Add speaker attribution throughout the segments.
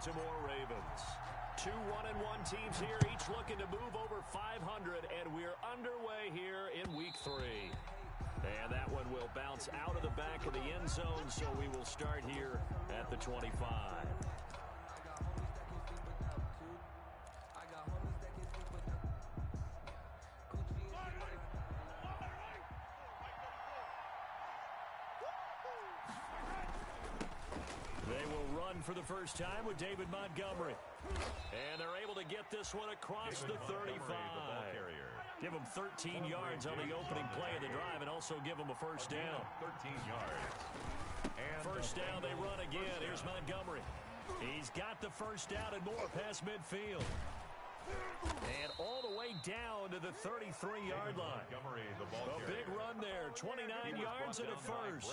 Speaker 1: Baltimore Ravens. 2 1-1 teams here, each looking to move over 500, and we're underway here in week 3. And that one will bounce out of the back of the end zone, so we will start here at the 25. They will run for the first time with David Montgomery. And they're able to get this one across the 35. Give them 13 yards on the opening play of the drive and also give them a first down.
Speaker 2: 13 yards.
Speaker 1: First down, they run again. Here's Montgomery. He's got the first down and more past midfield. And all the way down to the 33-yard line. A big run there, 29 yards and a first.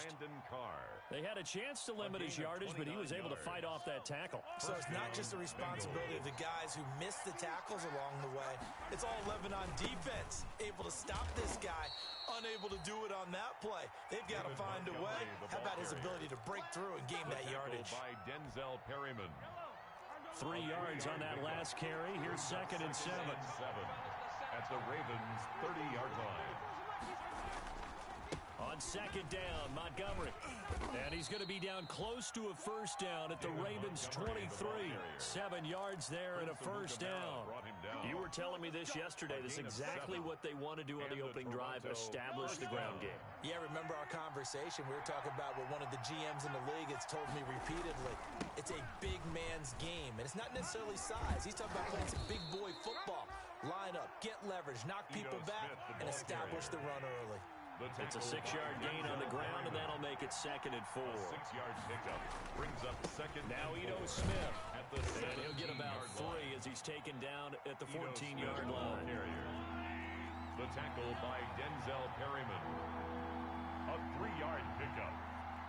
Speaker 1: They had a chance to limit his yardage, but he was able to fight off that tackle.
Speaker 3: So it's not just the responsibility of the guys who missed the tackles along the way. It's all 11 on defense, able to stop this guy, unable to do it on that play. They've got to find a way. How about his ability to break through and gain that yardage?
Speaker 2: By Denzel Perryman.
Speaker 1: 3 yards on that last carry. Here's 2nd and 7.
Speaker 2: At the Ravens' 30-yard line.
Speaker 1: On 2nd down, Montgomery. And he's going to be down close to a first down at the Ravens' 23. 7 yards there and a first down. You were telling me this yesterday. This is exactly what they want to do on the opening drive, establish the ground game.
Speaker 3: Yeah, remember our conversation. We were talking about what one of the GMs in the league has told me repeatedly. It's a big man's game, and it's not necessarily size. He's talking about playing some big boy football. Line up, get leverage, knock people back, and establish the run early.
Speaker 1: It's a 6-yard gain on the ground, and that'll make it 2nd and 4.
Speaker 2: 6-yard pickup brings up 2nd.
Speaker 1: Now Ito Smith, and he'll get about 3 as he's taken down at the 14-yard line.
Speaker 2: The tackle by Denzel Perryman. A 3-yard pickup,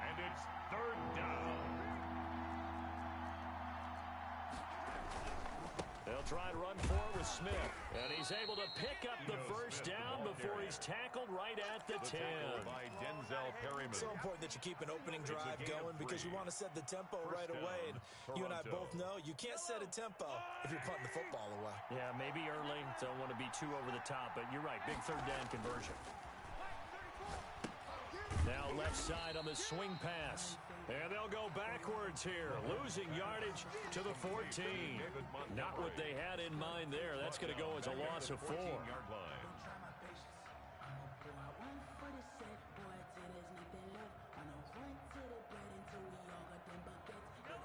Speaker 2: and it's 3rd down.
Speaker 1: They'll try and run forward with Smith. And he's able to pick up the first down before he's tackled right at the 10.
Speaker 2: By Denzel Perryman.
Speaker 3: So important that you keep an opening drive going because you want to set the tempo right away. And you and I both know you can't set a tempo if you're punting the football away.
Speaker 1: Yeah, maybe early. Don't want to be too over the top, but you're right. Big 3rd down conversion. Now left side on the swing pass. And they'll go backwards here. Losing yardage to the 14. Not what they had in mind there. That's going to go as a loss of 4.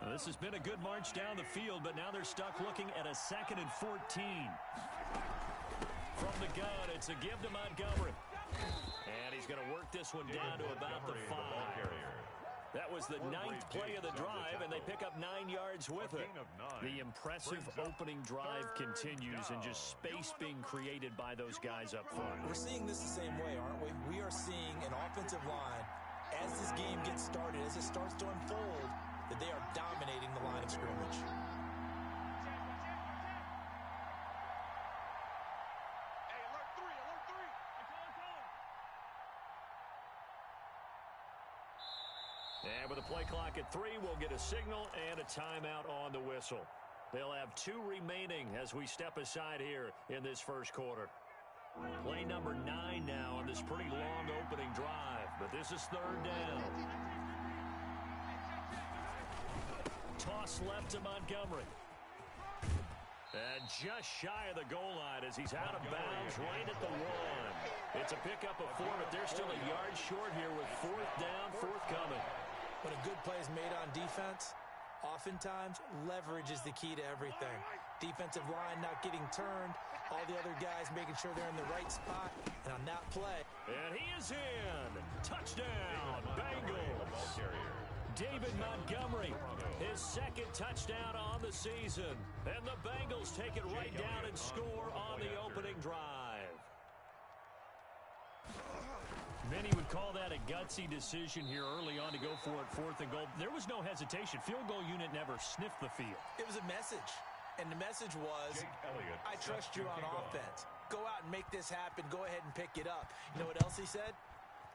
Speaker 1: Now, this has been a good march down the field, but now they're stuck looking at a 2nd and 14. From the gun, it's a give to Montgomery. And he's going to work this one down to about the 5. That was the 9th play of the drive, and they pick up 9 yards with it. The impressive opening drive continues, and just space being created by those guys up front.
Speaker 3: We're seeing this the same way, aren't we? We are seeing an offensive line, as this game gets started, as it starts to unfold, that they are dominating the line of scrimmage.
Speaker 1: And with the play clock at 3, we'll get a signal and a timeout on the whistle. They'll have 2 remaining as we step aside here in this first quarter. Play number 9 now on this pretty long opening drive, but this is 3rd down. Toss left to Montgomery. And just shy of the goal line as he's out of bounds right at the 1. It's a pickup of 4, but they're still a yard short here with 4th down, forthcoming.
Speaker 3: When a good play is made on defense, oftentimes leverage is the key to everything. Defensive line not getting turned, all the other guys making sure they're in the right spot, and on that play.
Speaker 1: And he is in. Touchdown, Bengals. David Montgomery, his 2nd touchdown on the season. And the Bengals take it right down and score on the opening drive. Many would call that a gutsy decision here early on to go for it 4th and goal. There was no hesitation. Field goal unit never sniffed the field.
Speaker 3: It was a message. And the message was, I trust you on offense. Go out and make this happen. Go ahead and pick it up. You know what else he said?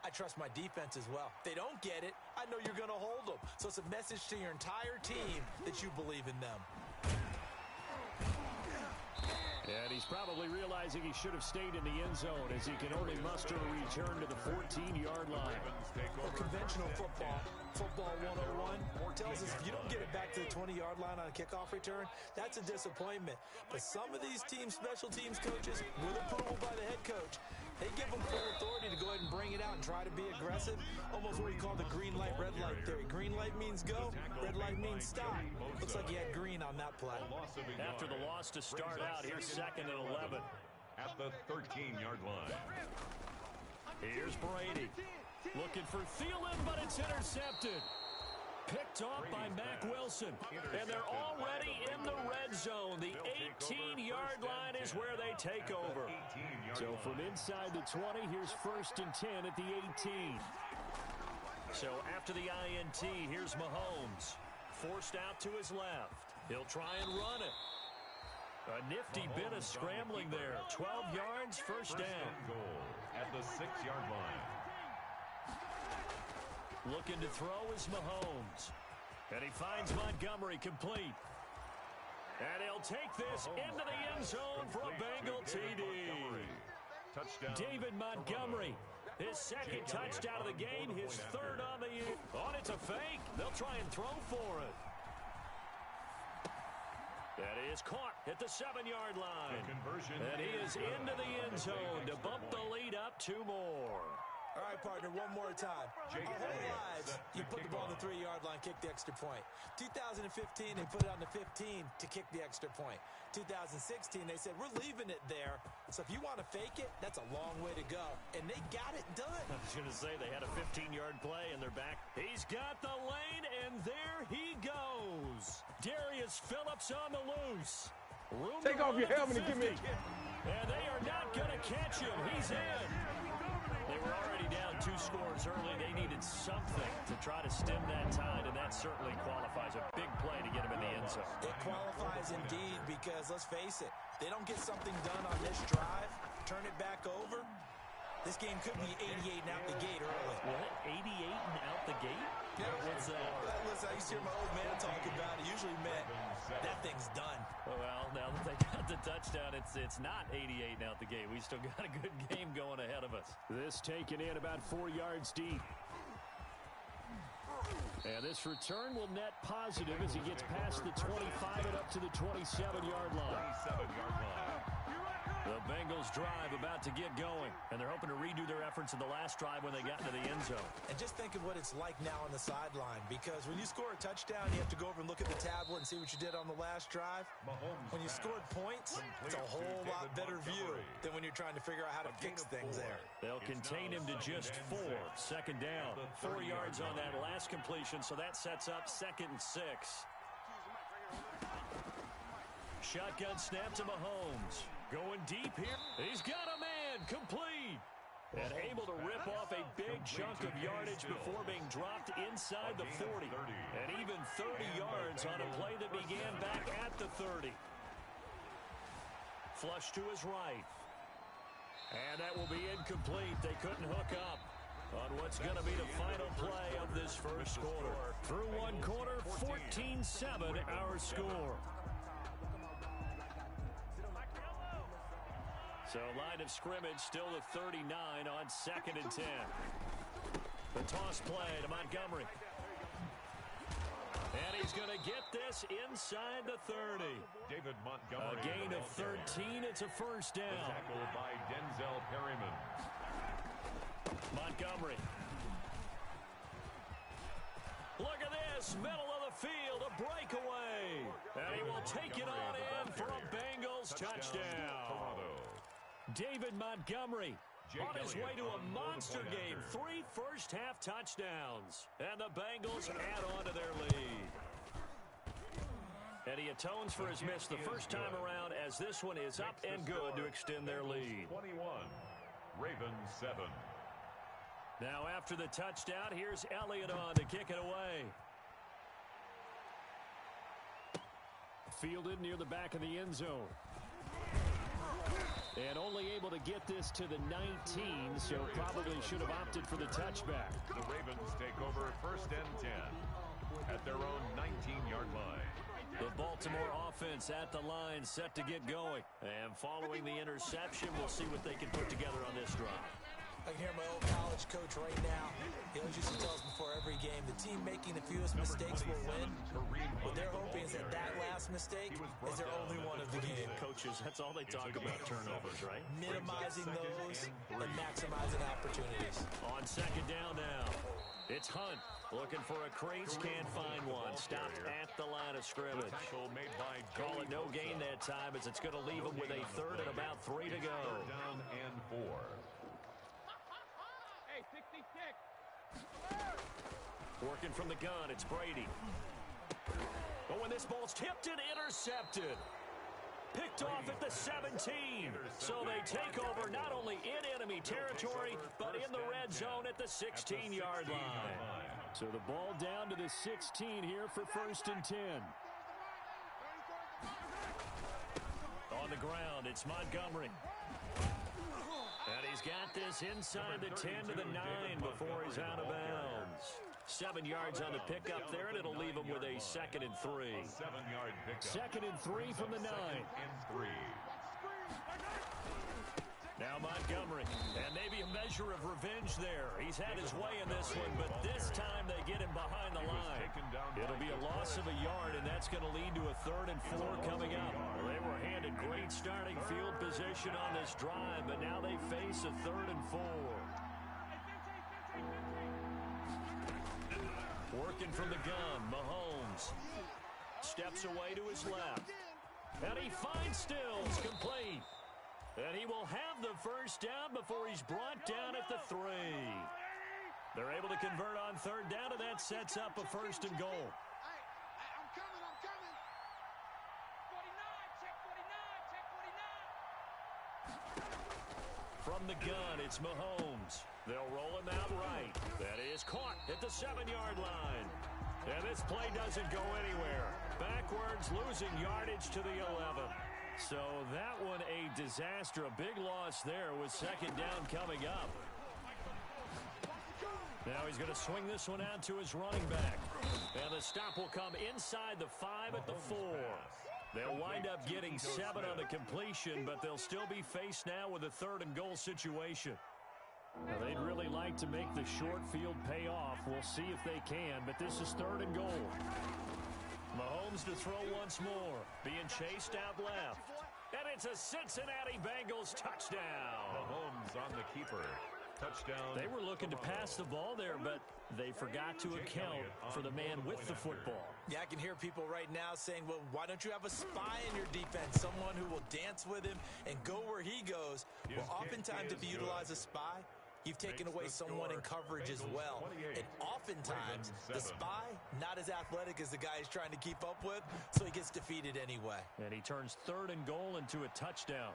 Speaker 3: I trust my defense as well. If they don't get it, I know you're going to hold them. So it's a message to your entire team that you believe in them.
Speaker 1: And he's probably realizing he should have stayed in the end zone as he can only muster a return to the 14-yard line.
Speaker 3: Well, conventional football 101, tells us if you don't get it back to the 20-yard line on a kickoff return, that's a disappointment. But some of these special teams coaches, with approval by the head coach, they give them full authority to go ahead and bring it out and try to be aggressive, almost what we call the green light, red light theory. Green light means go, red light means stop. Looks like he had green on that play.
Speaker 1: After the loss to start out, here's 2nd and 11.
Speaker 2: At the 13-yard line.
Speaker 1: Here's Brady. Looking for Thielen, but it's intercepted. Picked off by Mack Wilson. And they're already in the red zone. The 18-yard line is where they take over. So from inside the 20, here's 1st and 10 at the 18. So after the INT, here's Mahomes. Forced out to his left. He'll try and run it. A nifty bit of scrambling there. 12 yards, first down.
Speaker 2: Goal at the 6-yard line.
Speaker 1: Looking to throw is Mahomes. And he finds Montgomery complete. And he'll take this into the end zone for a Bengal TD.
Speaker 2: Touchdown.
Speaker 1: David Montgomery, his 2nd touchdown of the game, his 3rd on the year. On, it's a fake. They'll try and throw for it. That is caught at the 7-yard line. And he is into the end zone to bump the lead up 2 more.
Speaker 3: All right, partner, one more time. Our whole lives, you put the ball on the 3-yard line, kick the extra point. 2015, they put it on the 15 to kick the extra point. 2016, they said, we're leaving it there. So if you want to fake it, that's a long way to go. And they got it done.
Speaker 1: I was going to say they had a 15-yard play and they're back. He's got the lane, and there he goes. Darius Phillips on the loose.
Speaker 4: Take off your helmet and give me a kick.
Speaker 1: And they are not going to catch him. He's in. They were already down 2 scores early. They needed something to try to stem that tide, and that certainly qualifies. A big play to get him in the end zone.
Speaker 3: It qualifies indeed because, let's face it, they don't get something done on this drive, turn it back over, this game could be 88 and out the gate early.
Speaker 1: What? 88 and out the gate?
Speaker 3: Yeah,
Speaker 1: what's that?
Speaker 3: Listen, I used to hear my old man talk about it. Usually meant that thing's done.
Speaker 1: Well, now that they got the touchdown, it's not 88 and out the gate. We still got a good game going ahead of us. This taken in about 4 yards deep. And this return will net positive as he gets past the 25 and up to the 27-yard line.
Speaker 2: 27-yard line.
Speaker 1: The Bengals drive about to get going, and they're hoping to redo their efforts in the last drive when they got into the end zone.
Speaker 3: And just think of what it's like now on the sideline, because when you score a touchdown, you have to go over and look at the tablet and see what you did on the last drive. When you scored points, it's a whole lot better view than when you're trying to figure out how to fix things there.
Speaker 1: They'll contain him to just 4. 2nd down. 4 yards on that last completion, so that sets up 2nd and 6. Shotgun snap to Mahomes. Going deep here. He's got a man. Complete. And able to rip off a big chunk of yardage before being dropped inside the 40. And even 30 yards on a play that began back at the 30. Flush to his right. And that will be incomplete. They couldn't hook up on what's going to be the final play of this first quarter. Through 1 quarter, 14-7 our score. So line of scrimmage still at 39 on 2nd and 10. The toss play to Montgomery. And he's going to get this inside the 30.
Speaker 2: David Montgomery.
Speaker 1: A gain of 13. It's a first down.
Speaker 2: Tackled by Denzel Perryman.
Speaker 1: Montgomery. Look at this. Middle of the field. A breakaway. And he will take it on in for a Bengals touchdown. David Montgomery on his way to a monster game. 3 first-half touchdowns. And the Bengals add on to their lead. And he atones for his miss the first time around as this one is up and good to extend their lead.
Speaker 2: 21, Ravens 7.
Speaker 1: Now after the touchdown, here's Elliott on to kick it away. Fielded near the back of the end zone. And only able to get this to the 19, so probably should have opted for the touchback.
Speaker 2: The Ravens take over 1st and 10 at their own 19-yard line.
Speaker 1: The Baltimore offense at the line, set to get going. And following the interception, we'll see what they can put together on this drive.
Speaker 3: I can hear my old college coach right now. He always used to tell us before every game, the team making the fewest mistakes will win. What they're hoping is that that last mistake is their only one of the game.
Speaker 1: Coaches, that's all they talk about, turnovers, right?
Speaker 3: Minimizing those and maximizing opportunities.
Speaker 1: On 2nd down now, it's Hunt. Looking for a crease, can't find one. Stopped at the line of scrimmage. Call it no gain that time as it's going to leave him with a 3rd and about 3 to go.
Speaker 2: 3rd down and 4.
Speaker 1: Working from the gun, it's Brady. Oh, when this ball's tipped and intercepted. Picked off at the 17. So they take over not only in enemy territory, but in the red zone at the 16-yard line. So the ball down to the 16 here for 1st and 10. On the ground, it's Montgomery. And he's got this inside the 10 to the 9 before he's out of bounds. 7 yards on the pickup there, and it'll leave him with a 2nd and 3.
Speaker 2: 7-yard pickup.
Speaker 1: 2nd and 3 from the 9.
Speaker 2: And 3.
Speaker 1: Now Montgomery, and maybe a measure of revenge there. He's had his way in this one, but this time they get him behind the line. It'll be a loss of a yard, and that's going to lead to a 3rd and 4 coming up. Well, they were handed great starting field position on this drive, but now they face a 3rd and 4. Working from the gun, Mahomes steps away to his left. And he finds Stills, complete. And he will have the 1st down before he's brought down at the 3. They're able to convert on 3rd down, and that sets up a 1st and goal.
Speaker 5: I'm coming. 49, check 49, check 49.
Speaker 1: From the gun, it's Mahomes. They'll roll him out right. That is caught at the 7-yard line. And this play doesn't go anywhere. Backwards, losing yardage to the 11. So that one a disaster. A big loss there with 2nd down coming up. Now he's going to swing this one out to his running back. And the stop will come inside the 5 at the 4. They'll wind up getting 7 on the completion, but they'll still be faced now with a 3rd and goal situation. Now, they'd really like to make the short field pay off. We'll see if they can, but this is 3rd and goal. Mahomes to throw once more, being chased out left. And it's a Cincinnati Bengals touchdown.
Speaker 2: Mahomes on the keeper. Touchdown.
Speaker 1: They were looking to pass the ball there, but they forgot to account for the man with the football.
Speaker 3: Yeah, I can hear people right now saying, well, why don't you have a spy in your defense, someone who will dance with him and go where he goes? Well, oftentimes if you utilize a spy, you've taken away someone in coverage as well. And oftentimes, the spy, not as athletic as the guy he's trying to keep up with, so he gets defeated anyway.
Speaker 1: And he turns 3rd and goal into a touchdown.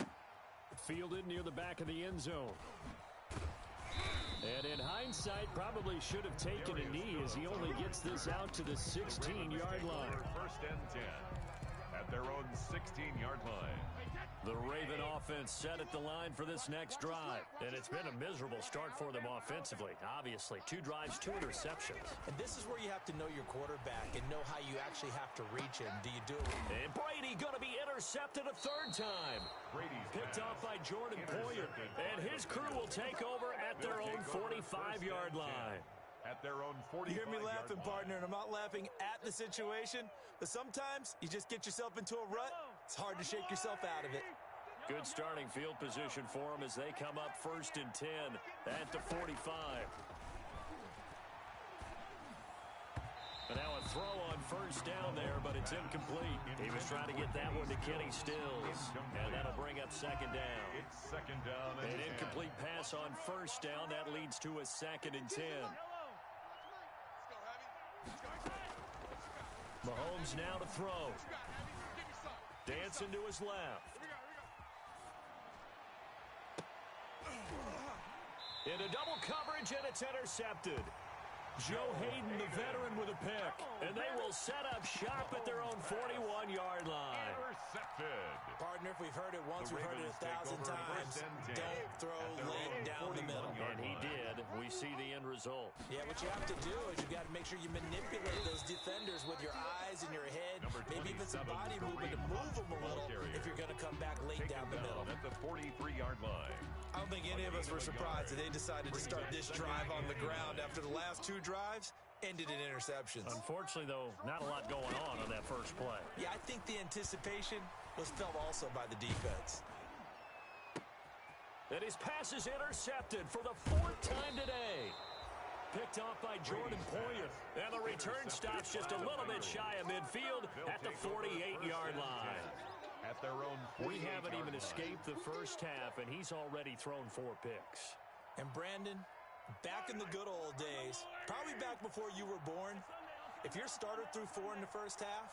Speaker 1: Fielded near the back of the end zone. And in hindsight, probably should have taken a knee as he only gets this out to the 16-yard line.
Speaker 2: 1st and 10 at their own 16-yard line.
Speaker 1: The Raven offense set at the line for this next drive. And it's been a miserable start for them offensively. Obviously, 2 drives, 2 interceptions.
Speaker 3: And this is where you have to know your quarterback and know how you actually have to reach him. Do you do it?
Speaker 1: And Brady going to be intercepted a 3rd time.
Speaker 2: Brady's
Speaker 1: Picked off by Jordan Poyer. And his crew will take over at their own 45-yard line.
Speaker 2: At their own 45-yard line.
Speaker 3: You hear me laughing, partner, and I'm not laughing at the situation, but sometimes you just get yourself into a rut. It's hard to shake yourself out of it.
Speaker 1: Good starting field position for them as they come up 1st and 10 at the 45. And now a throw on 1st down there, but it's incomplete. He was trying to get that one to Kenny Stills, and that'll bring up 2nd down.
Speaker 2: It's 2nd down.
Speaker 1: An incomplete pass on 1st down. That leads to a 2nd and 10. Mahomes now to throw. Dancing to his left. Into double coverage, and it's intercepted. Joe Hayden, the veteran, with a pick. And they will set up shop at their own 41-yard line.
Speaker 2: Fid.
Speaker 3: Partner, if we've heard it once, we've heard it 1,000 times. Don't throw late down the middle.
Speaker 1: And he did. We see the end result.
Speaker 3: Yeah, what you have to do is you've got to make sure you manipulate those defenders with your eyes and your head, maybe even some body movement to move them a little if you're going to come back late down the middle.
Speaker 2: At the 43-yard line.
Speaker 3: I don't think any of us were surprised that they decided to start this drive on the ground after the last two drives ended in interceptions.
Speaker 1: Unfortunately, though, not a lot going on that first play.
Speaker 3: Yeah, I think the anticipation was felt also by the defense.
Speaker 1: And his pass is intercepted for the fourth time today. Picked off by Jordan Poyer. And the return stops just a little bit shy of midfield at the 48-yard line.
Speaker 2: At their own
Speaker 1: We haven't even escaped the first half, and he's already thrown 4 picks.
Speaker 3: And Brandon, back in the good old days, probably back before you were born, if your starter threw 4 in the first half,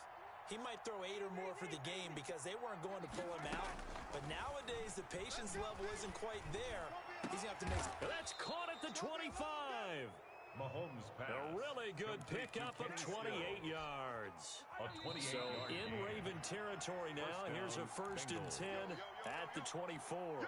Speaker 3: he might throw 8 or more for the game because they weren't going to pull him out. But nowadays, the patience level isn't quite there. He's going to have to make...
Speaker 1: That's caught at the 25.
Speaker 2: Mahomes pass.
Speaker 1: A really good pickup of 28 yards. So in Raven territory now, here's a 1st and 10 at the 24.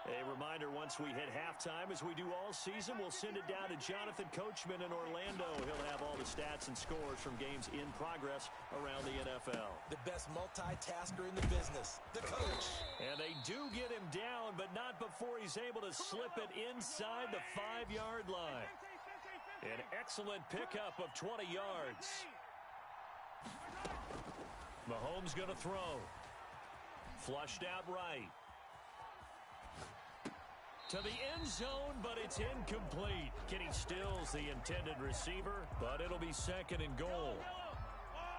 Speaker 1: A reminder, once we hit halftime, as we do all season, we'll send it down to Jonathan Coachman in Orlando. He'll have all the stats and scores from games in progress around the NFL.
Speaker 3: The best multitasker in the business, the coach.
Speaker 1: And they do get him down, but not before he's able to slip it inside the 5-yard line. An excellent pickup of 20 yards. Mahomes going to throw. Flushed out right. To the end zone, but it's incomplete. Kenny Stills, the intended receiver, but it'll be 2nd and goal.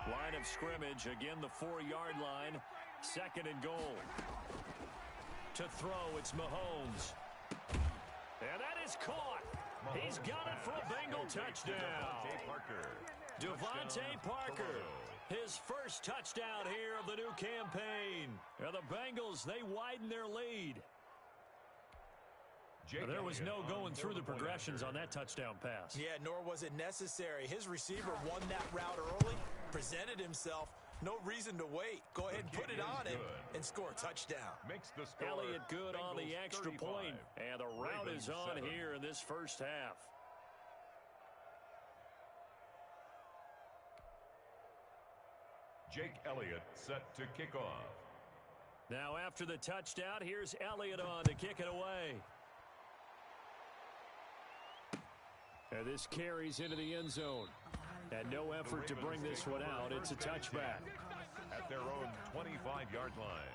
Speaker 1: Line of scrimmage, again the 4-yard line. 2nd and goal. To throw, it's Mahomes. And that is caught. He's got it for a Bengal touchdown. Devontae Parker. His first touchdown here of the new campaign. And the Bengals, they widen their lead. There was no going through the progressions on that touchdown pass.
Speaker 3: Yeah, nor was it necessary. His receiver won that route early, presented himself. No reason to wait. Go ahead and put it on him and score a touchdown.
Speaker 1: Elliott good on the extra point. And the route is on here in this first half.
Speaker 2: Jake Elliott set to kick off.
Speaker 1: Now after the touchdown, here's Elliott on to kick it away. And this carries into the end zone. And no effort to bring this one out. It's a touchback.
Speaker 2: At their own 25-yard line.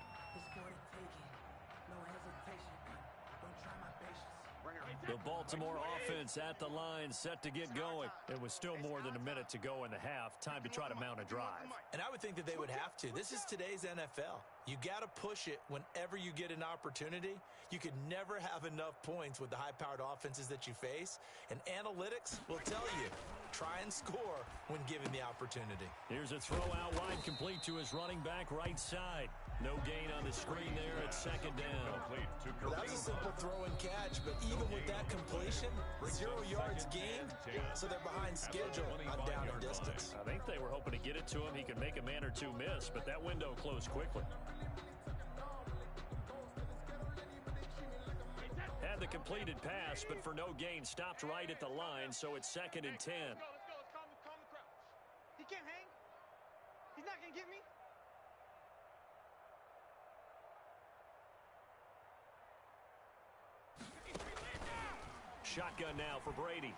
Speaker 1: The Baltimore offense at the line, set to get going. It was still more than a minute to go in the half. Time to try to mount a drive.
Speaker 3: And I would think that they would have to. This is today's NFL. You got to push it whenever you get an opportunity. You could never have enough points with the high-powered offenses that you face. And analytics will tell you, try and score when given the opportunity.
Speaker 1: Here's a throw out wide, complete to his running back right side. No gain on the screen there at 2nd down.
Speaker 3: Well, that was a simple throw and catch, but even with that completion, 0 yards gained, so they're behind schedule on down and distance.
Speaker 1: I think they were hoping to get it to him. He could make a man or two miss, but that window closed quickly. Had the completed pass, but for no gain, stopped right at the line, so it's 2nd and 10.
Speaker 5: Let's go. Let's calm the crowd. He can't hang. He's not going to get me.
Speaker 1: Shotgun now for Brady.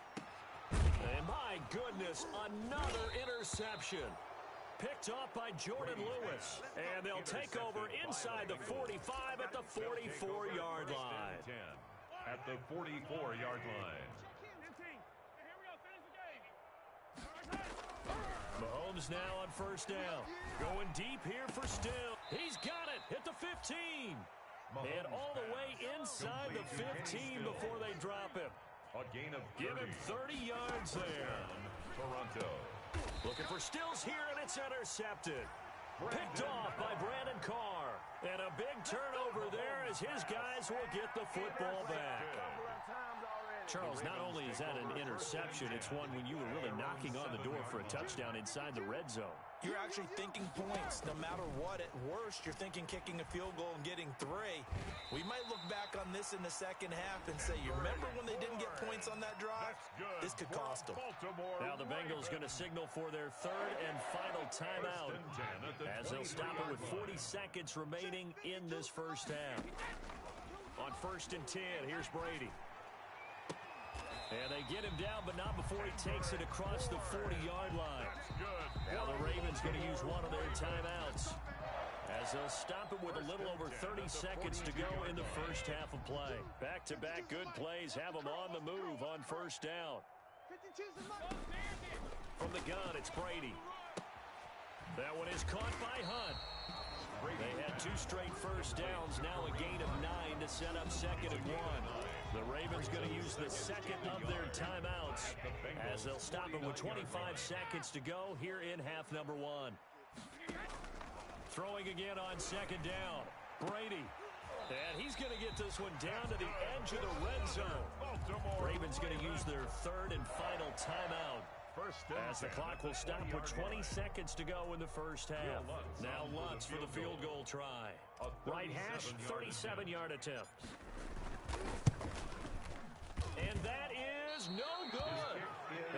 Speaker 1: And my goodness, another interception. Picked off by Jordan Lewis. And they'll take over inside the 45 at the 44-yard line.
Speaker 2: At the 44-yard line.
Speaker 1: Mahomes now on 1st down. Going deep here for Still. He's got it at the 15. And all the way inside the 15 before they drop him.
Speaker 2: A gain of 30.
Speaker 1: Give him 30 yards there.
Speaker 2: Toronto.
Speaker 1: Looking for Stills here, and it's intercepted. Picked off by Brandon Carr. And a big turnover there as his guys will get the football back. Charles, not only is that an interception, it's one when you were really knocking on the door for a touchdown inside the red zone.
Speaker 3: you're actually thinking points no matter what. At worst, you're thinking kicking a field goal and getting 3. We might look back on this in the second half and say, you remember when they didn't get points on that drive? This could cost them.
Speaker 1: Now the Bengals going to signal for their 3rd and final timeout as they'll stop it with 40 seconds remaining in this first half. On 1st and 10, here's Brady. And they get him down, but not before he takes it across the 40-yard line. Now the Ravens going to use one of their timeouts as they'll stop it with a little over 30 seconds to go in the first half of play. Back-to-back good plays have them on the move on 1st down. From the gun, it's Brady. That one is caught by Hunt. They had 2 straight first downs, now a gain of 9 to set up 2nd and 1. The Ravens going to use the 2nd of their timeouts as they'll stop it with 25 seconds to go here in half number 1. Throwing again on 2nd down. Brady. And he's going to get this one down to the edge of the red zone. Ravens going to use their 3rd and final timeout as the clock will stop with 20 seconds to go in the first half. Now Lutz for the field goal try. Right hash, 37-yard attempt. And that is no good.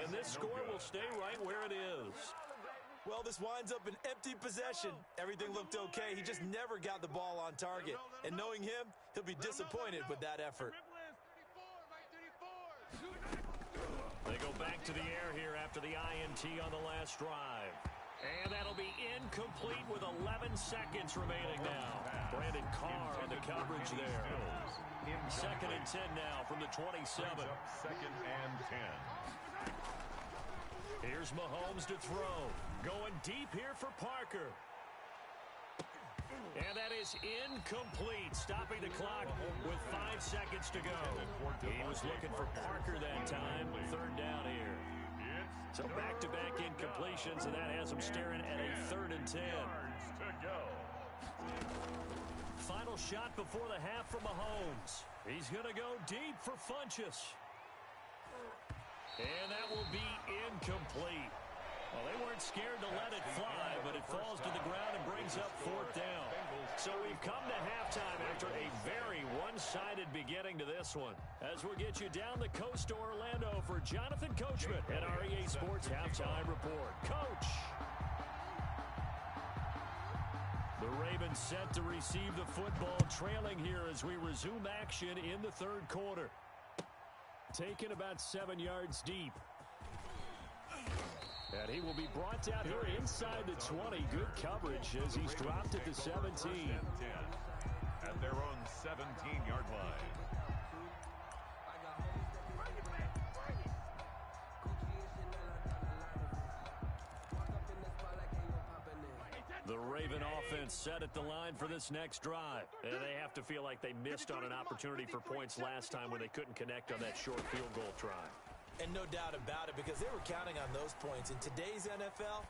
Speaker 1: And this score will stay right where it is.
Speaker 3: Well, this winds up an empty possession. Everything looked okay. He just never got the ball on target. And knowing him, he'll be disappointed with that effort.
Speaker 1: They go back to the air here after the INT on the last drive. And that'll be incomplete with 11 seconds remaining now. Brandon Carr on the coverage there. 2nd and 10 now from the 27.
Speaker 2: 2nd and 10.
Speaker 1: Here's Mahomes to throw. Going deep here for Parker. And that is incomplete, stopping the clock with 5 seconds to go. He was looking for Parker that time. 3rd down here. So back-to-back incompletions, and that has him staring at a 3rd and 10. Final shot before the half from Mahomes. He's going to go deep for Funchess. And that will be incomplete. Well, they weren't scared to let it fly, but it falls to the ground and brings up 4th down. So we've come to halftime after a very one-sided beginning to this one. As we'll get you down the coast to Orlando for Jonathan Coachman at our EA Sports Halftime Report. Coach! The Ravens set to receive the football, trailing here as we resume action in the 3rd quarter. Taken about 7 yards deep. And he will be brought down here inside the 20. Good coverage as he's dropped at the 17.
Speaker 2: At their own 17-yard line.
Speaker 1: The Raven offense set at the line for this next drive. And they have to feel like they missed on an opportunity for points last time when they couldn't connect on that short field goal try.
Speaker 3: And no doubt about it, because they were counting on those points. In today's NFL,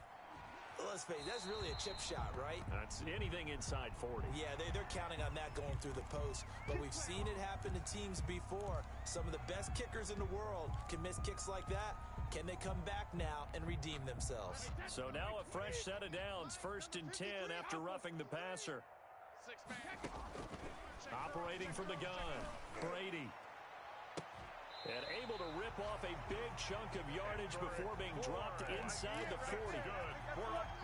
Speaker 3: let's face it, that's really a chip shot, right?
Speaker 1: That's anything inside 40.
Speaker 3: Yeah, they're counting on that going through the post. But we've seen it happen to teams before. Some of the best kickers in the world can miss kicks like that. Can they come back now and redeem themselves?
Speaker 1: So now a fresh set of downs. 1st and 10 after roughing the passer. Operating from the gun, Brady. And able to rip off a big chunk of yardage before being dropped inside the 40.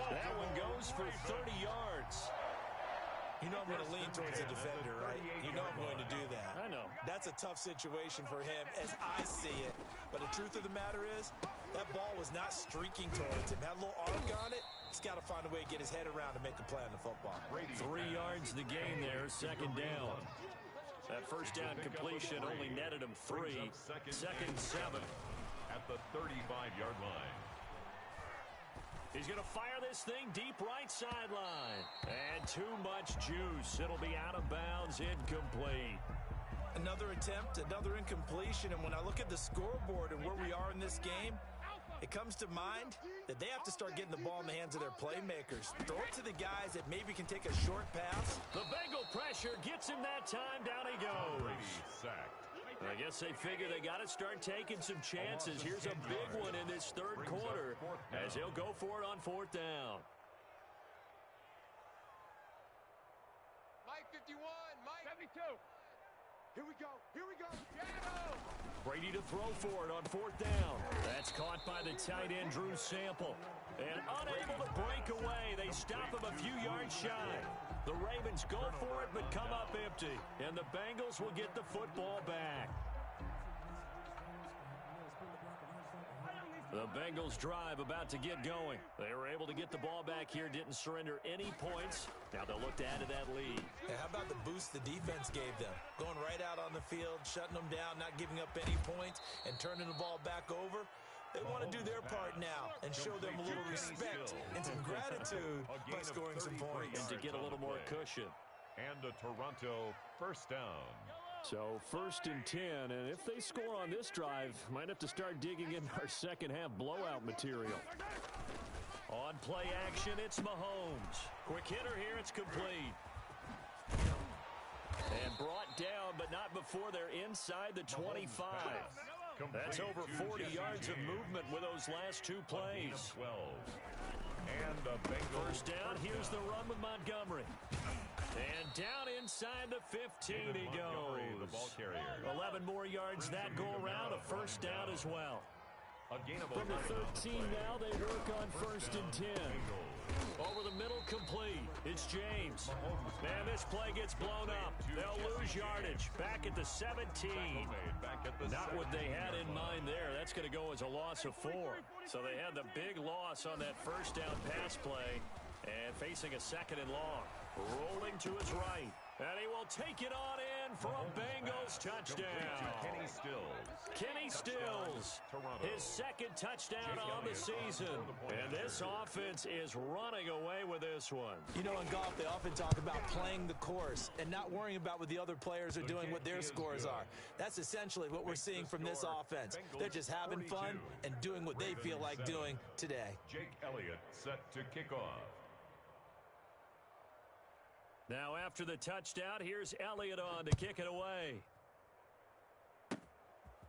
Speaker 1: That one goes for 30 yards.
Speaker 3: You know I'm going to lean towards the defender, right? You know I'm going to do that.
Speaker 1: I know.
Speaker 3: That's a tough situation for him as I see it. But the truth of the matter is, that ball was not streaking towards him. Had a little arc on it. He's got to find a way to get his head around to make a play on the football.
Speaker 1: 3 yards the gain there, 2nd down. That 1st down completion only netted him 3. 2nd and 7.
Speaker 2: At the 35-yard line.
Speaker 1: He's going to fire this thing deep right sideline. And too much juice. It'll be out of bounds, incomplete.
Speaker 3: Another attempt, another incompletion. And when I look at the scoreboard and where we are in this game, it comes to mind that they have to start getting the ball in the hands of their playmakers. Throw it to the guys that maybe can take a short pass.
Speaker 1: The Bengal pressure gets him that time. Down he goes.
Speaker 2: Sacked.
Speaker 1: I guess they figure they got to start taking some chances. Here's a big one in this 3rd quarter as he'll go for it on 4th down.
Speaker 5: 51, Mike. 72. Here we go. Here we go.
Speaker 1: Brady to throw for it on 4th down. That's caught by the tight end, Drew Sample. And unable to break away, they stop him a few yards shy. The Ravens go for it, but come up empty. And the Bengals will get the football back. The Bengals drive about to get going. They were able to get the ball back here, didn't surrender any points. Now they'll look to add to that lead.
Speaker 3: Yeah, how about the boost the defense gave them? Going right out on the field, shutting them down, not giving up any points, and turning the ball back over. They want to do their part now and show them a little respect and some gratitude by scoring some points.
Speaker 1: And to get a little more cushion.
Speaker 2: And a Toronto first down.
Speaker 1: So 1st and 10, and if they score on this drive, might have to start digging in our second half blowout material. On play action, it's Mahomes. Quick hitter here, it's complete. And brought down, but not before they're inside the 25. That's over 40 yards of movement with those last 2 plays.
Speaker 2: And the Bengals
Speaker 1: first down, here's the run with Montgomery. And down inside the 15 he goes.
Speaker 2: The ball carrier.
Speaker 1: 11 more yards that go around, a first down as well. From the 13 now, they work on 1st and 10. Over the middle, complete. It's James. Man, this play gets blown up. They'll lose yardage. Back at the 17. Not what they had in mind there. That's going to go as a loss of 4. So they had the big loss on that first down pass play. And facing a 2nd and long. Rolling to his right. And he will take it on in for a Bengals touchdown. Kenny Stills, his 2nd touchdown on the season. And this offense is running away with this one.
Speaker 3: You know, in golf, they often talk about playing the course and not worrying about what the other players are doing, what their scores are. That's essentially what we're seeing from this offense. They're just having fun and doing what they feel like doing today.
Speaker 2: Jake Elliott set to kick off.
Speaker 1: Now after the touchdown, here's Elliott on to kick it away.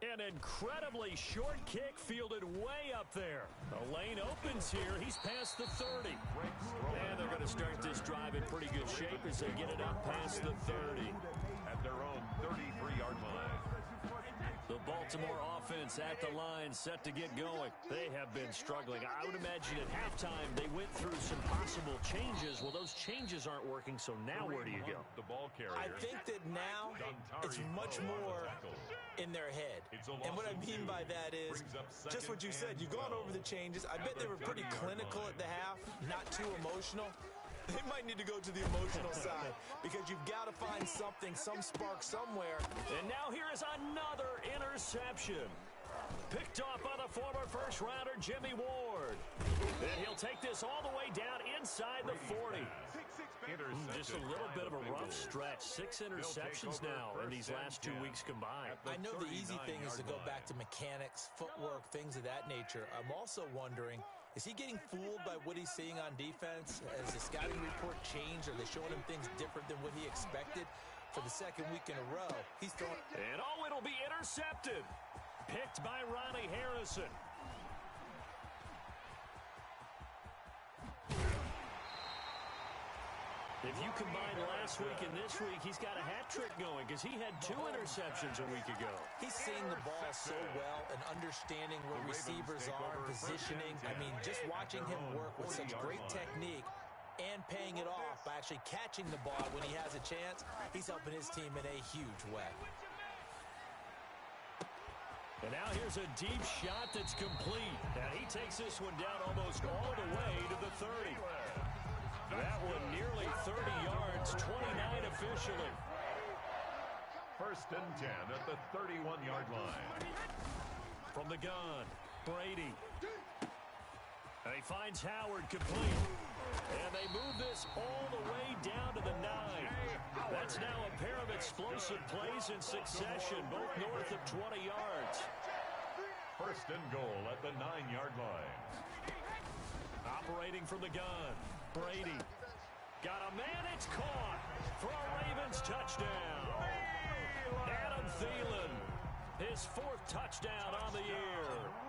Speaker 1: An incredibly short kick fielded way up there. The lane opens here. He's past the 30. And they're going to start this drive in pretty good shape as they get it up past the 30.
Speaker 2: At their own 33-yard line.
Speaker 1: The Baltimore offense at the line, set to get going. They have been struggling. I would imagine at halftime they went through some possible changes. Well, those changes aren't working, so now where do you go?
Speaker 2: The ball carrier.
Speaker 3: I think that now it's much more in their head. And what I mean by that is just what you said. You've gone over the changes. I bet they were pretty clinical at the half, not too emotional. They might need to go to the emotional side because you've got to find something, some spark somewhere.
Speaker 1: And now here is another interception. Picked off by the former first-rounder Jimmy Ward. And he'll take this all the way down inside the 40. Just a little bit of a rough stretch. 6 interceptions now in these last 2 weeks combined.
Speaker 3: I know the easy thing is to go back to mechanics, footwork, things of that nature. I'm also wondering, is he getting fooled by what he's seeing on defense? Has the scouting report changed? Are they showing him things different than what he expected? For the 2nd week in a row, he's throwing...
Speaker 1: And oh, it'll be intercepted. Picked by Ronnie Harrison. If you combine last week and this week, he's got a hat trick going because he had 2 interceptions a week ago.
Speaker 3: He's seeing the ball so well and understanding where receivers are, positioning. I mean, just watching him work with such great technique and paying it off by actually catching the ball when he has a chance, he's helping his team in a huge way.
Speaker 1: And now here's a deep shot that's complete. And he takes this one down almost all the way to the 30. That one nearly 30 yards, 29 officially.
Speaker 2: 1st and 10 at the 31-yard line.
Speaker 1: From the gun, Brady. And he finds Howard complete. And they move this all the way down to the 9. That's now a pair of explosive plays in succession, both north of 20 yards.
Speaker 2: 1st and goal at the 9-yard line.
Speaker 1: Operating from the gun, Brady. Got a man, it's caught for a Ravens touchdown. Adam Thielen, his 4th touchdown on the year.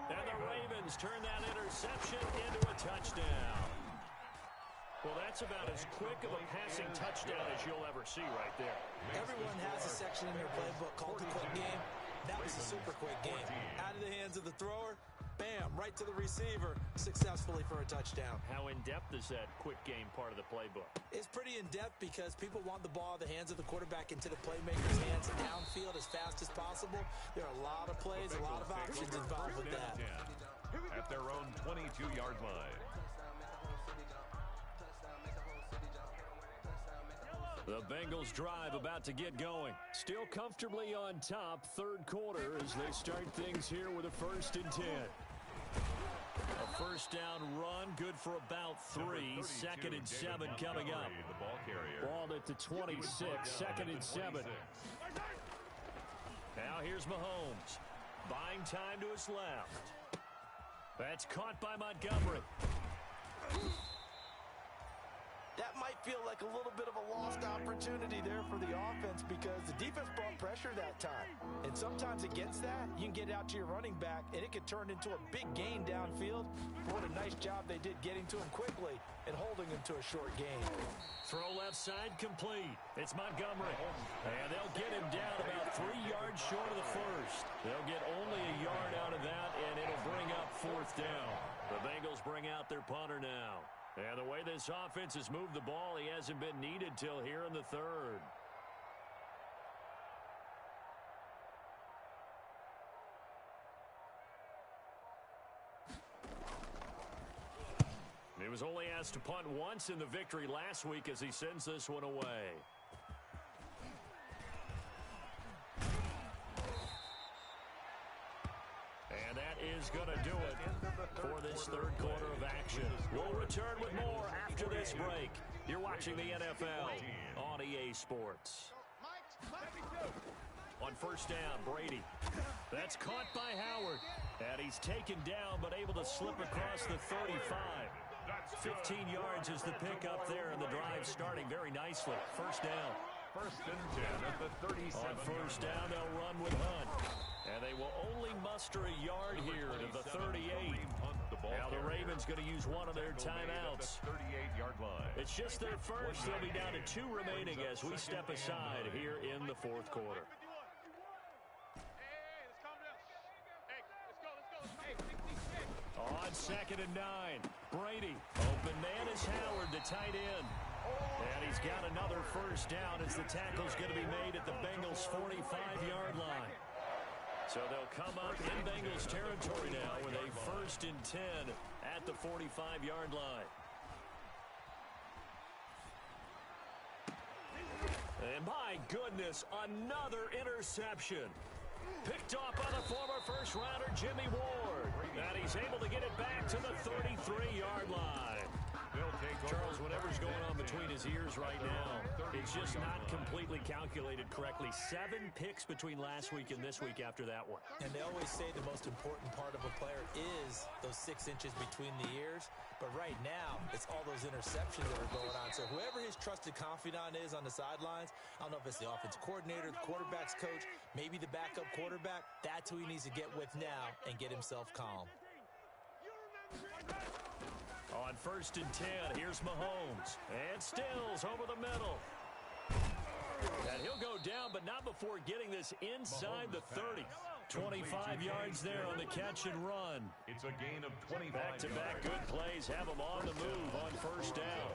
Speaker 1: And the Ravens turn that interception into a touchdown. Well, that's about as quick of a passing touchdown as you'll ever see right there.
Speaker 3: Everyone has a section in their playbook called the quick game. That was a super quick game. Out of the hands of the thrower, bam, right to the receiver, successfully for a touchdown.
Speaker 1: How in-depth is that quick game part of the playbook?
Speaker 3: It's pretty in-depth because people want the ball in the hands of the quarterback into the playmaker's hands downfield as fast as possible. There are a lot of plays, a lot of options involved with that.
Speaker 2: At their own 22-yard line.
Speaker 1: The Bengals drive about to get going. Still comfortably on top, third quarter as they start things here with a 1st and 10. A first down run, good for about 3. 2nd and 7 coming up. Ball at the 26, 2nd and 7. Now here's Mahomes. Buying time to his left. That's caught by Montgomery.
Speaker 3: That might feel like a little bit of a lost opportunity there for the offense because the defense brought pressure that time. And sometimes against that, you can get out to your running back, and it can turn into a big gain downfield. What a nice job they did getting to him quickly and holding him to a short gain.
Speaker 1: Throw left side complete. It's Montgomery. And they'll get him down about 3 yards short of the first. They'll get only a yard out of that, and it'll bring up 4th down. The Bengals bring out their punter now. And the way this offense has moved the ball, he hasn't been needed till here in the 3rd. He was only asked to punt once in the victory last week as he sends this one away. And that is going to do it for this 3rd quarter of action. We'll return with more after this break. You're watching the NFL on EA Sports. On first down, Brady. That's caught by Howard. And he's taken down but able to slip across the 35. 15 yards is the pickup there, and the drive starting very nicely. First down.
Speaker 2: 1st and 10 at the 37.
Speaker 1: On first down, they'll run with Hunt. And they will only muster a yard here to the 38. Now the Ravens going to use one of their timeouts.
Speaker 2: 38-yard line.
Speaker 1: It's just their first. They'll be down to 2 remaining as we step aside here in the 4th quarter. On 2nd and 9, Brady. Open man is Howard, the tight end. And he's got another first down as the tackle's going to be made at the Bengals' 45-yard line. So they'll come up in Bengals territory now with a 1st and 10 at the 45-yard line. And my goodness, another interception. Picked off by the former first-rounder Jimmy Ward. And he's able to get it back to the 33-yard line. Charles, whatever's going on between his ears right now, it's just not completely calculated correctly. 7 picks between last week and this week after that one.
Speaker 3: And they always say the most important part of a player is those 6 inches between the ears. But right now, it's all those interceptions that are going on. So whoever his trusted confidant is on the sidelines, I don't know if it's the offense coordinator, the quarterback's coach, maybe the backup quarterback, that's who he needs to get with now and get himself calm.
Speaker 1: On 1st and 10, here's Mahomes. And Stills over the middle. And he'll go down, but not before getting this inside the 30. 25 yards there on the catch and run.
Speaker 2: It's a gain of 25
Speaker 1: Back-to-back good plays have him on the move on first down.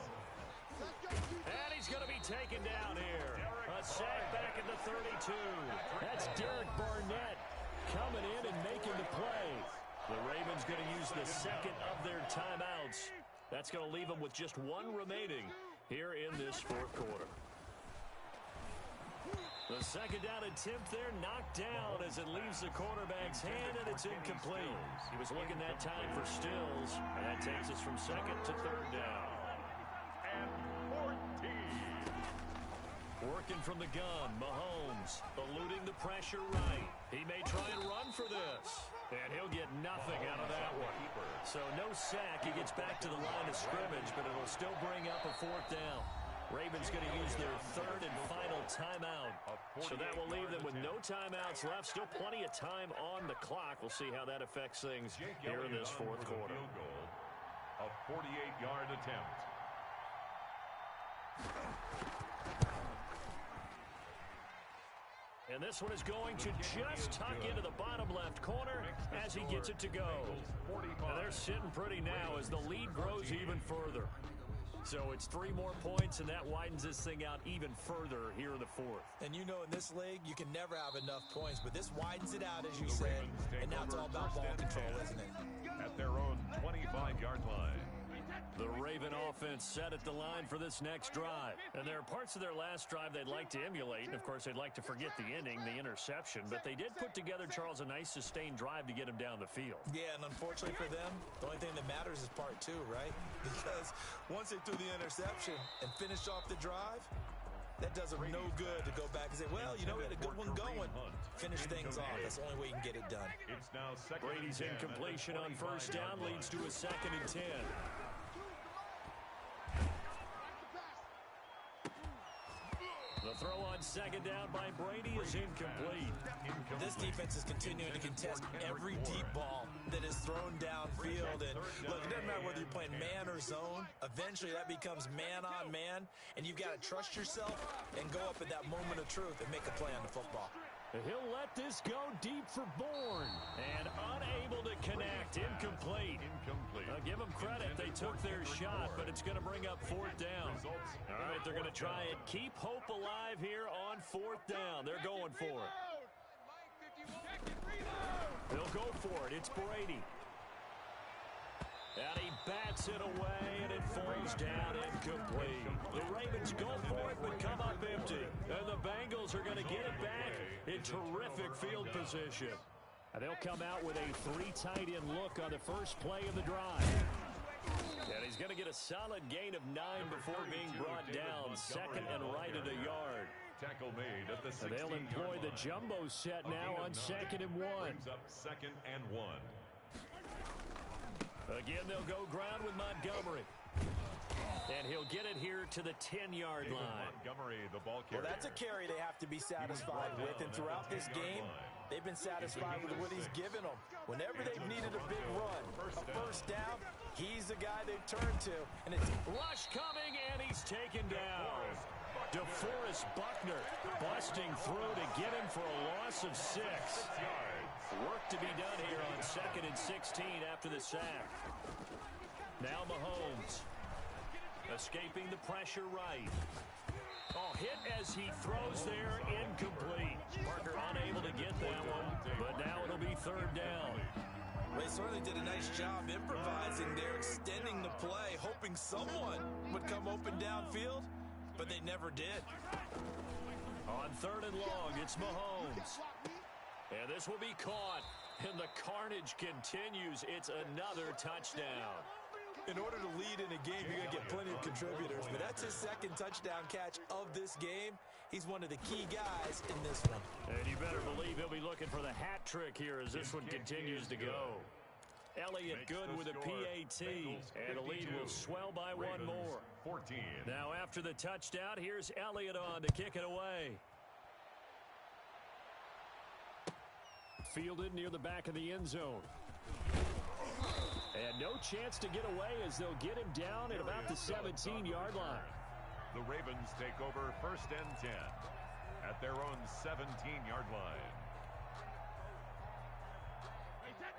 Speaker 1: And he's going to be taken down here. A sack back at the 32. That's Derek Barnett coming in and making the play. The Ravens going to use the 2nd of their timeouts. That's going to leave them with just 1 remaining here in this 4th quarter. The 2nd down attempt there knocked down as it leaves the quarterback's hand, and it's incomplete. He was looking that time for Stills, and that takes us from 2nd to 3rd down.
Speaker 2: And 14.
Speaker 1: Working from the gun, Mahomes eluding the pressure right. He may try and run for this, and he'll get nothing out of that one. So no sack. He gets back to the line of scrimmage, but it'll still bring up a 4th down. Ravens going to use their 3rd and final timeout. So that will leave them with no timeouts left. Still plenty of time on the clock. We'll see how that affects things here in this 4th quarter.
Speaker 2: A 48-yard attempt.
Speaker 1: And this one is going to just tuck into the bottom left corner as he gets it to go. Now they're sitting pretty now as the lead grows even further. So it's 3 more points, and that widens this thing out even further here in the fourth.
Speaker 3: And you know in this league, you can never have enough points, but this widens it out, as you said. And now it's all about ball control, isn't it?
Speaker 2: At their own 25-yard line.
Speaker 1: The Raven offense set at the line for this next drive. And there are parts of their last drive they'd like to emulate. And, of course, they'd like to forget the ending, the interception. But they did put together, Charles, a nice sustained drive to get him down the field.
Speaker 3: Yeah, and unfortunately for them, the only thing that matters is part 2, right? Because once they threw the interception and finished off the drive, that does them no good to go back and say, well, you know, we had a good one going. Finish things off. That's the only way you can get it done.
Speaker 2: It's now
Speaker 1: Brady's incompletion on first down leads to a 2nd and 10. The throw on 2nd down by Brady is incomplete.
Speaker 3: This defense is continuing to contest every deep ball that is thrown downfield. And look, it doesn't matter whether you're playing man or zone. Eventually, that becomes man on man. And you've got to trust yourself and go up at that moment of truth and make a play on the football.
Speaker 1: He'll let this go deep for Bourne. And unable to connect. Incomplete. I'll give them credit. They took their shot, but it's going to bring up 4th down. All right, they're going to try it. Keep hope alive here on 4th down. They're going for it. They'll go for it. It's Brady. And he bats it away, and it falls down incomplete. The Ravens go for it, but come up empty. And the Bengals are going to get it back in terrific field position. And they'll come out with a 3 tight end look on the first play of the drive. And he's going to get a solid gain of 9 before being brought down. 2nd and right at a yard.
Speaker 2: Tackle made at the 16-yard line.
Speaker 1: They'll employ the jumbo set now on 2nd and 1.
Speaker 2: Brings up 2nd and 1.
Speaker 1: Again, they'll go ground with Montgomery. And he'll get it here to the 10-yard line.
Speaker 2: Montgomery, the ball carrier.
Speaker 3: Well, that's a carry they have to be satisfied with. And throughout this game, they've been satisfied with what he's given them. Whenever they've needed a big run, a first down, he's the guy they've turned to. And it's
Speaker 1: rush coming, and he's taken down. DeForest Buckner busting through to get him for a loss of 6. Work to be done here on 2nd and 16 after the sack. Now Mahomes escaping the pressure right. Oh, hit as he throws there, incomplete. Parker unable to get that one, but now it'll be 3rd down.
Speaker 3: They certainly did a nice job improvising there, extending the play, hoping someone would come open downfield, but they never did.
Speaker 1: On 3rd and long, it's Mahomes. And this will be caught, and the carnage continues. It's another touchdown.
Speaker 3: In order to lead in a game, you're going to get plenty of contributors, but that's his 2nd touchdown catch of this game. He's one of the key guys in this one.
Speaker 1: And you better believe he'll be looking for the hat trick here as this one continues to go. Elliott good with a PAT, and the lead will swell by 1 more.
Speaker 2: 14.
Speaker 1: Now after the touchdown, here's Elliott on to kick it away. Fielded near the back of the end zone. And no chance to get away as they'll get him down at about the 17-yard line.
Speaker 2: The Ravens take over 1st and 10 at their own 17-yard line.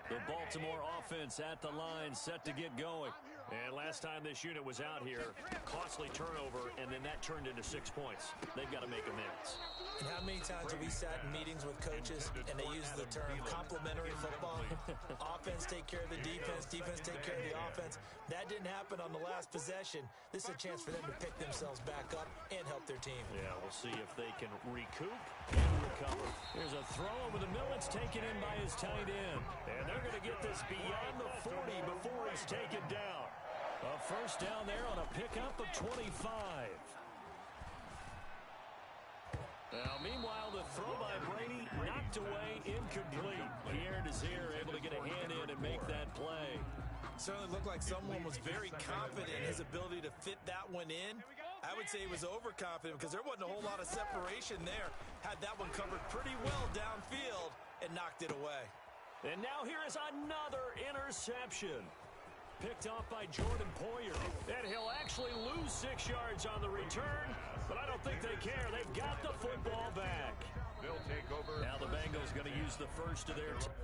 Speaker 1: The Baltimore offense at the line, set to get going. And last time this unit was out here, costly turnover, and then that turned into 6 points. They've got to make amends.
Speaker 3: And how many times have we sat in meetings with coaches and they use the term complementary football? Offense take care of the defense, defense take care of the offense. That didn't happen on the last possession. This is a chance for them to pick themselves back up and help their team.
Speaker 1: Yeah, we'll see if they can recoup and recover. There's a throw over the middle. It's taken in by his tight end. And they're going to get this beyond the 40 before he's taken down. A first down there on a pickup of 25. Now, meanwhile, the throw by Brady knocked away, incomplete. Pierre Desir able to get a hand in and make that play.
Speaker 3: Certainly looked like someone was very confident in his ability to fit that one in. I would say he was overconfident because there wasn't a whole lot of separation there. Had that one covered pretty well downfield and knocked it away.
Speaker 1: And now here is another interception. Picked off by Jordan Poyer. And he'll actually lose 6 yards on the return, but I don't think they care. They've got the football back.
Speaker 2: They'll take over.
Speaker 1: Now the Bengals going to use the first of their timeouts.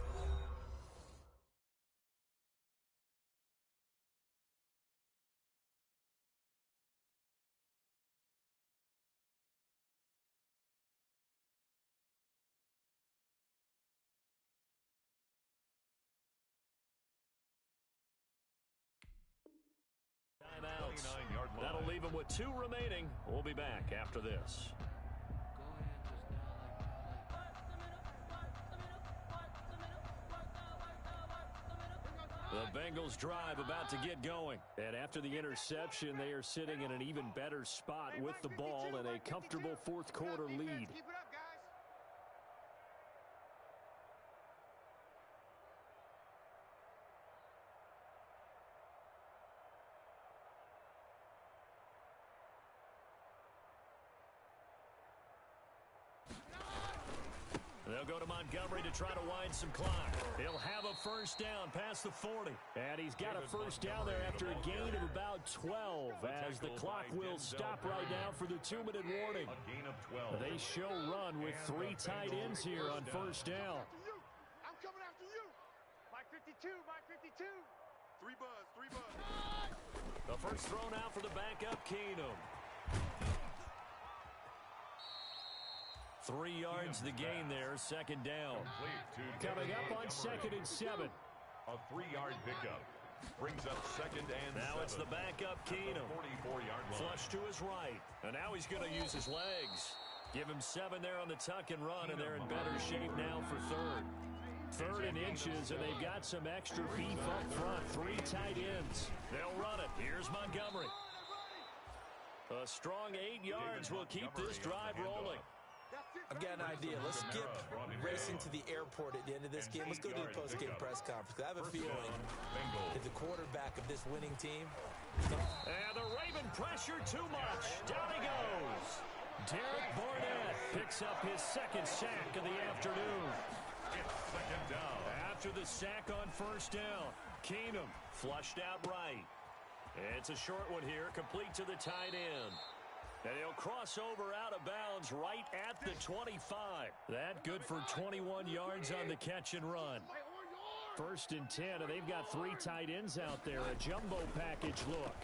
Speaker 1: That'll leave them with 2 remaining. We'll be back after this. The Bengals drive about to get going. And after the interception, they are sitting in an even better spot with the ball and a comfortable fourth quarter lead.
Speaker 5: Keep it up, guys.
Speaker 1: They'll go to Montgomery to try to wind some clock. He'll have a first down past the 40. And he's got a first down there after a gain of about 12 as the clock will stop right now for the 2-minute warning.
Speaker 2: A gain of 12.
Speaker 1: They show run with 3 tight ends here on first down.
Speaker 5: I'm coming after you. Mike 52, Mike 52. 3 buzz, 3 buzz.
Speaker 1: The first thrown out for the backup, Keenum. 3 yards the gain there, second down. Coming up on 2nd and 7.
Speaker 2: A 3-yard pickup. Brings up 2nd and 7.
Speaker 1: Now it's the backup, Keenum.
Speaker 2: 44-yard line.
Speaker 1: Flush to his right. And now he's going to use his legs. Give him 7 there on the tuck and run, and they're in better shape now for third. 3rd and inches, and they've got some extra beef up front. 3 tight ends. They'll run it. Here's Montgomery. A strong 8 yards will keep this drive rolling.
Speaker 3: I've got an idea. Let's skip racing to the airport at the end of this game. Let's go to the post-game press conference. I have a feeling that the quarterback of this winning team...
Speaker 1: And the Raven pressure too much. Down he goes. Derek Barnett picks up his 2nd sack of the afternoon.
Speaker 2: It's 2nd down.
Speaker 1: After the sack on first down, Keenum flushed out right. It's a short one here, complete to the tight end. And he'll cross over out of bounds right at the 25. That good for 21 yards on the catch and run. 1st and 10, and they've got 3 tight ends out there. A jumbo package look.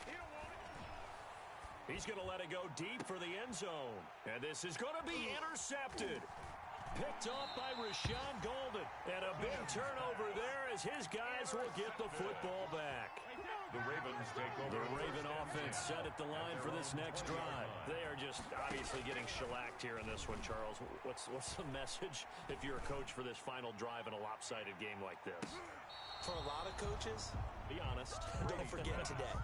Speaker 1: He's going to let it go deep for the end zone. And this is going to be intercepted. Picked off by Rashawn Golden. And a big turnover there as his guys will get the football back.
Speaker 2: The Ravens take over.
Speaker 1: The Raven offense set at the line for this next drive. They are just obviously getting shellacked here in this one, Charles. What's the message if you're a coach for this final drive in a lopsided game like this?
Speaker 3: For a lot of coaches,
Speaker 1: be honest.
Speaker 3: Don't forget today.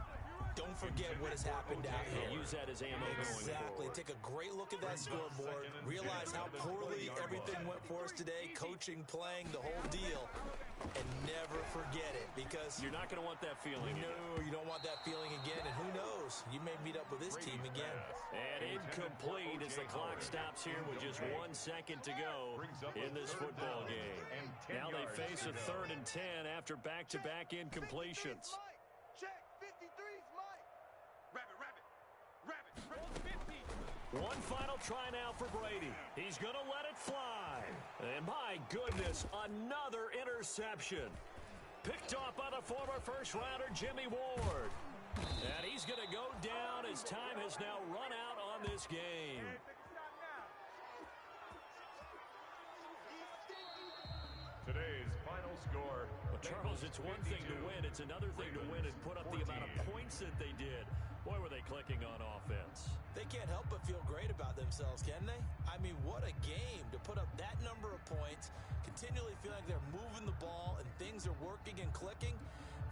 Speaker 3: Don't forget what has happened out here.
Speaker 1: Use that as ammo going forward.
Speaker 3: Take a great look at that scoreboard. Realize how poorly everything went for us today. Coaching, playing, the whole deal. And never forget it, because...
Speaker 1: You're not going to want that feeling.
Speaker 3: No, you don't want that feeling again. And who knows? You may meet up with this team again.
Speaker 1: And incomplete as the clock stops here with just 1 second to go in this football game. Now they face a 3rd and 10 after back-to-back incompletions.
Speaker 5: Check, 53's Mike. Rabbit.
Speaker 1: 1 final try now for Brady. He's going to let it fly. And my goodness, another interception. Picked off by the former first-rounder Jimmy Ward. And he's going to go down as time has now run out on this game.
Speaker 2: Today's final score.
Speaker 1: Well, Charles, it's one thing to win. It's another thing to win and put up the amount of points that they did. Boy, were they clicking on offense.
Speaker 3: They can't help but feel great about themselves, can they? I mean, what a game to put up that number of points, continually feel like they're moving the ball and things are working and clicking.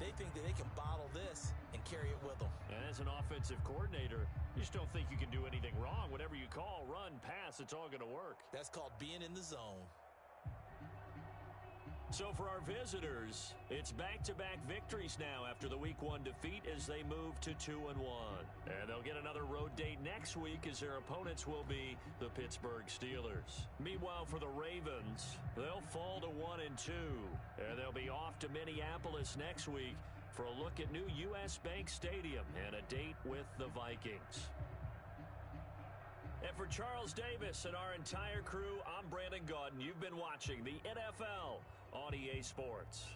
Speaker 3: They think that they can bottle this and carry it with them.
Speaker 1: And as an offensive coordinator, you just don't think you can do anything wrong. Whatever you call, run, pass, it's all going to work.
Speaker 3: That's called being in the zone.
Speaker 1: So for our visitors, it's back-to-back victories now after the Week 1 defeat as they move to 2-1. And they'll get another road date next week as their opponents will be the Pittsburgh Steelers. Meanwhile, for the Ravens, they'll fall to 1-2. And they'll be off to Minneapolis next week for a look at new U.S. Bank Stadium and a date with the Vikings. And for for Charles Davis and our entire crew, I'm Brandon Gaudin. You've been watching the NFL on EA Sports.